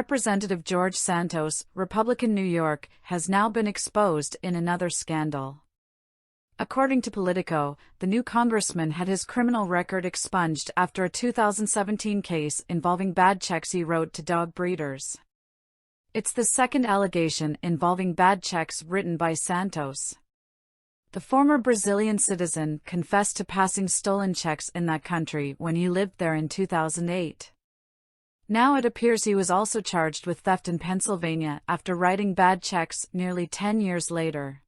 Representative George Santos, Republican New York, has now been exposed in another scandal. According to Politico, the new congressman had his criminal record expunged after a 2017 case involving bad checks he wrote to dog breeders. It's the second allegation involving bad checks written by Santos. The former Brazilian citizen confessed to passing stolen checks in that country when he lived there in 2008. Now it appears he was also charged with theft in Pennsylvania after writing bad checks nearly 10 years later.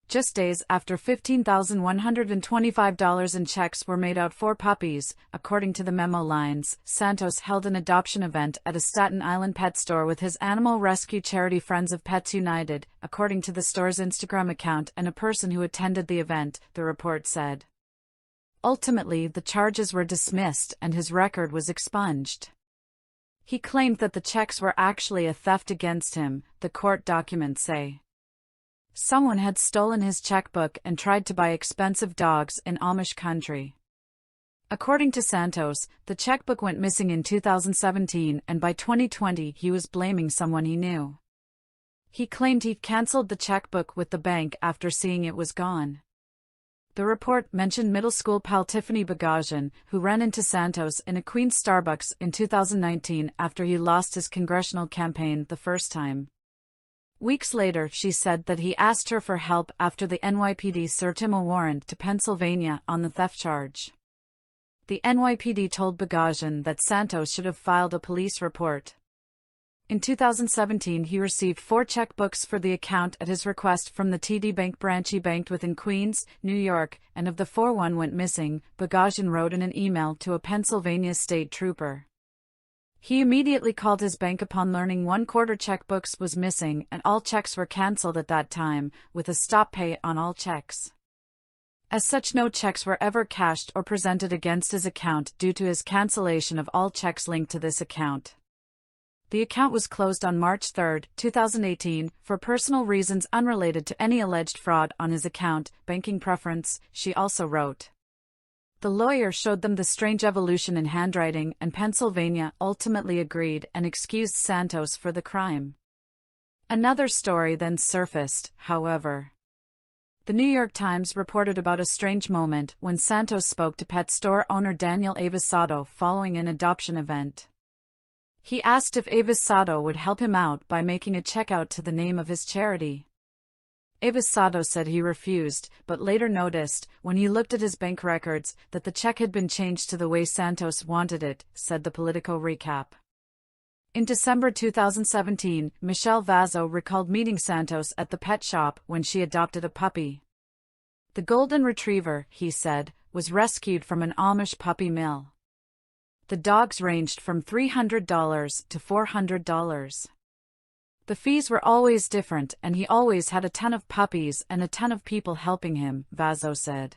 Just days after $15,125 in checks were made out for puppies, according to the memo lines, Santos held an adoption event at a Staten Island pet store with his animal rescue charity Friends of Pets United, according to the store's Instagram account and a person who attended the event, the report said. Ultimately, the charges were dismissed and his record was expunged. He claimed that the checks were actually a theft against him, the court documents say. Someone had stolen his checkbook and tried to buy expensive dogs in Amish country. According to Santos, the checkbook went missing in 2017 and by 2020 he was blaming someone he knew. He claimed he'd canceled the checkbook with the bank after seeing it was gone. The report mentioned middle school pal Tiffany Bogosian, who ran into Santos in a Queens Starbucks in 2019 after he lost his congressional campaign the first time. Weeks later, she said that he asked her for help after the NYPD served him a warrant to Pennsylvania on the theft charge. The NYPD told Bogosian that Santos should have filed a police report. In 2017, he received 4 checkbooks for the account at his request from the TD Bank branch he banked with in Queens, New York, and of the 4, one went missing, Bogosian wrote in an email to a Pennsylvania state trooper. He immediately called his bank upon learning 1/4 checkbooks was missing and all checks were cancelled at that time, with a stop pay on all checks. As such, no checks were ever cashed or presented against his account due to his cancellation of all checks linked to this account. The account was closed on March 3, 2018, for personal reasons unrelated to any alleged fraud on his account, banking preference, she also wrote. The lawyer showed them the strange evolution in handwriting, and Pennsylvania ultimately agreed and excused Santos for the crime. Another story then surfaced, however. The New York Times reported about a strange moment when Santos spoke to pet store owner Daniel Avasado following an adoption event. He asked if Avasado would help him out by making a check out to the name of his charity. Avasado said he refused, but later noticed, when he looked at his bank records, that the check had been changed to the way Santos wanted it, said the Politico recap. In December 2017, Michelle Vazzo recalled meeting Santos at the pet shop when she adopted a puppy. The golden retriever, he said, was rescued from an Amish puppy mill. The dogs ranged from $300 to $400. The fees were always different and he always had a ton of puppies and a ton of people helping him, Vazzo said.